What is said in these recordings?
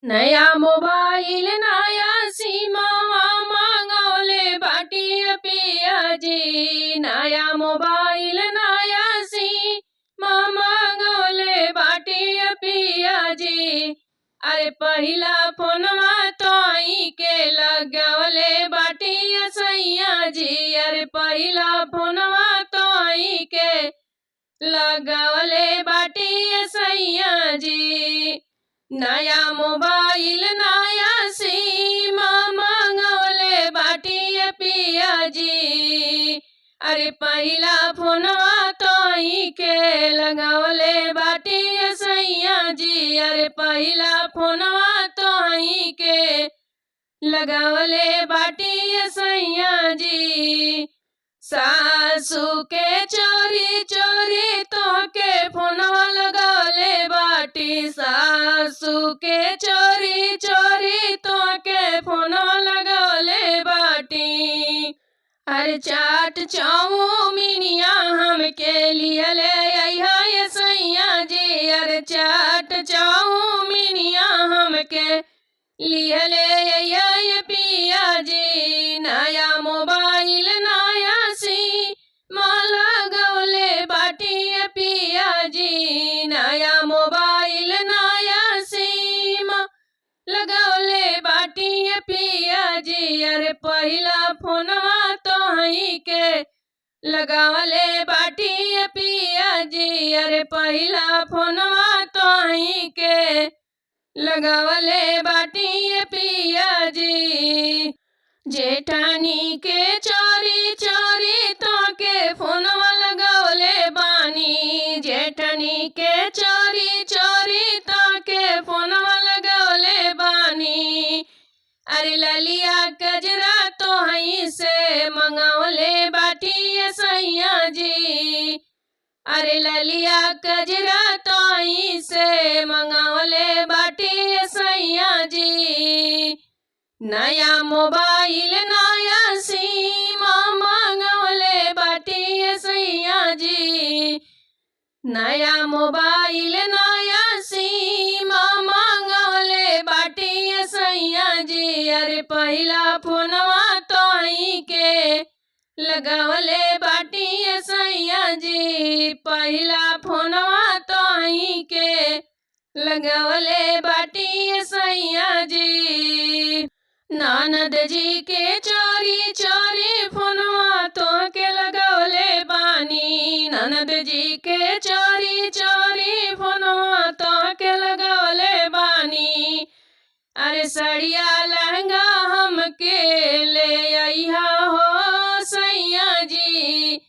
नया मोबाइल नया सिमवा मंगौले बाटी पिया जी। नया मोबाइल नया सिम मंगौले बाटी पिया जी। अरे पहिला फोनवा तोई के लगवले बाटी सैया जी। अरे पहिला फोनवा तोई के लगवले बाटी सैया जी। नया मोबाइल नया सिम मंगौले बाटी पिया जी। अरे पहिला फोनवा तोई के लगवले बाटी सैया जी। अरे पहिला फोनवा तोई के लगवले बाटी सैया जी। सासू के चोरी चोरी तोहके फोनवा लगवले बाटी। सासू के चोरी चोरी तोहके फोनवा लगवले बाटी। अरे चाट चाउमीनिया हमके लिए ले अइहा ये सैया जी। अरे चाट चाउमीनिया हमके लिए ले अइहा ये पिया जी। नया मोबाइल नया सिम लगवले बाटी पिया जी। नया मोबाइल नया सिम लगवले बाटी पिया जी। अरे पहिला फोनवा तोही के लगवले बाटी पिया जी। अरे पहिला फोनवा तोही के लगवले बाटी पिया जी। जेठानी के चोरी चोरी तोके फोनवा लगवले बानी। जेठानी के चोरी चोरी तोके फोनवा लगवले बानी। अरे ललिया गजरा तोहई से मंगवले बाटी सैया जी। अरे ललिया गजरा तोहई से मंगवले बाटी सैया जी। नया मोबाइल नया सिम मंगवले बाटी सैया जी। नया मोबाइल नया सिम मंगवले बाटी सैया जी। अरे पहिला फोनवा तोही के लगवले बाटी सैया जी। पहिला फोनवा तोही के लगवले बाटी सैया जी। ननद जी के चोरी चोरी फोनवा तोहके लगवले बानी। ननद जी के चोरी चोरी फोनवा तोहके लगवले बानी। अरे सड़िया लहंगा हमके ले अइहा हो सैया जी।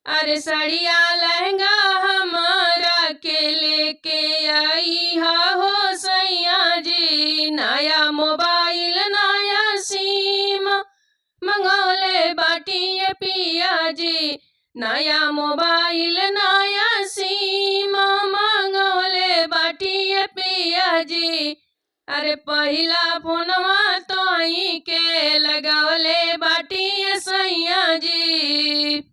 अरे सड़िया लहंगा हमारा के लेके अइहा हो सैया जी। नया मोबाइल नया सिम मंगौले बाटी पिया जी। नया मोबाइल नया सिम मंगौले बाटी पिया जी। अरे पहिला फोनवा तोही के लगवले बाटी सैया जी।